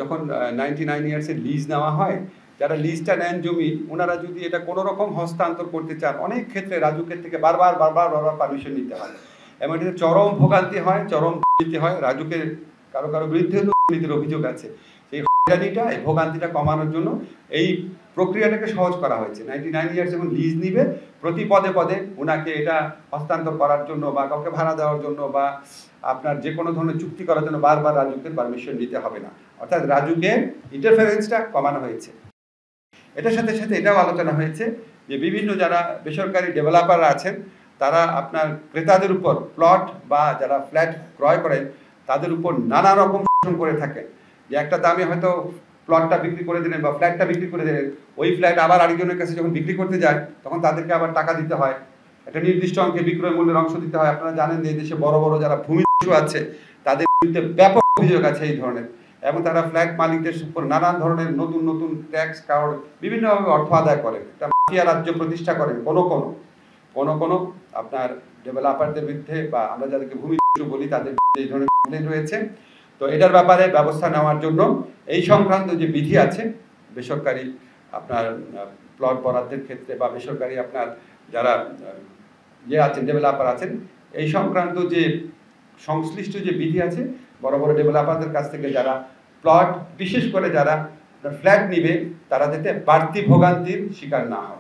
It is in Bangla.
যখন 99 ইয়ার্সের লিজ নেওয়া হয়, যারা লিজটা নেন জমি, ওনারা যদি এটা কোনো রকম হস্তান্তর করতে চান, অনেক ক্ষেত্রে রাজুকের থেকে বারবার পারমিশন নিতে হয়, এবং এটা চরম ভোগান্তি হয়, চরম দুর্নীতি হয়। রাজুকের কারো কারো বিরুদ্ধে দুর্নীতির অভিযোগ আছে। সেই হয়রানিটা, এই ভোগান্তিটা কমানোর জন্য এই প্রক্রিয়াটাকে সহজ করা হয়েছে। 99 ইয়ার্স যখন লিজ নিবে, প্রতি পদে পদে ওনাকে এটা হস্তান্তর করার জন্য বা কাউকে ভাড়া দেওয়ার জন্য বা আপনার যে কোনো ধরনের চুক্তি করার জন্য বারবার রাজুকের পারমিশন নিতে হবে না। অর্থাৎ রাজুকের ইন্টারফারেন্সটা কমানো হয়েছে। এটার সাথে সাথে এটাও আলোচনা হয়েছে যে বিভিন্ন যারা বেসরকারি ডেভেলপাররা আছেন, তারা আপনার ক্রেতাদের উপর প্লট বা যারা ফ্ল্যাট ক্রয় করেন তাদের উপর নানা রকম শোষণ করে থাকেন। যে একটা দামে হয়তো প্লটটা বিক্রি করে দিলেন বা ফ্ল্যাটটা বিক্রি করে দিলেন, ওই ফ্ল্যাট আবার আরেকজনের কাছে যখন বিক্রি করতে যায় তখন তাদেরকে আবার টাকা দিতে হয়, একটা নির্দিষ্ট অঙ্কে বিক্রয় মূল্যের অংশ দিতে হয়। আপনারা জানেন যে এই দেশে বড় বড় যারা ভূমিদস্যু আছে তাদের বিরুদ্ধে ব্যাপক অভিযোগ আছে এই ধরনের, এবং তারা ফ্ল্যাট মালিকদের উপর নানান ধরনের নতুন নতুন ট্যাক্স কার্ড বিভিন্নভাবে অর্থ আদায় করেন, একটা মাফিয়া রাজ্য প্রতিষ্ঠা করেন কোনো আপনার ডেভেলপারদের বিরুদ্ধে, বা আমরা যাদেরকে ভূমিদস্যু বলি তাদের বিরুদ্ধে এই ধরনের কমপ্লেইন রয়েছে। তো এটার ব্যাপারে ব্যবস্থা নেওয়ার জন্য এই সংক্রান্ত যে বিধি আছে, বেসরকারি আপনার প্লট বরাদ্দের ক্ষেত্রে বা বেসরকারি আপনার যারা আছেন ডেভেলপার আছেন, এই সংক্রান্ত যে সংশ্লিষ্ট যে বিধি আছে, বড় বড় ডেভেলপারদের কাছ থেকে যারা প্লট, বিশেষ করে যারা ফ্ল্যাট নিবে, তারা যাতে বাড়তি ভোগান্তির শিকার না হয়।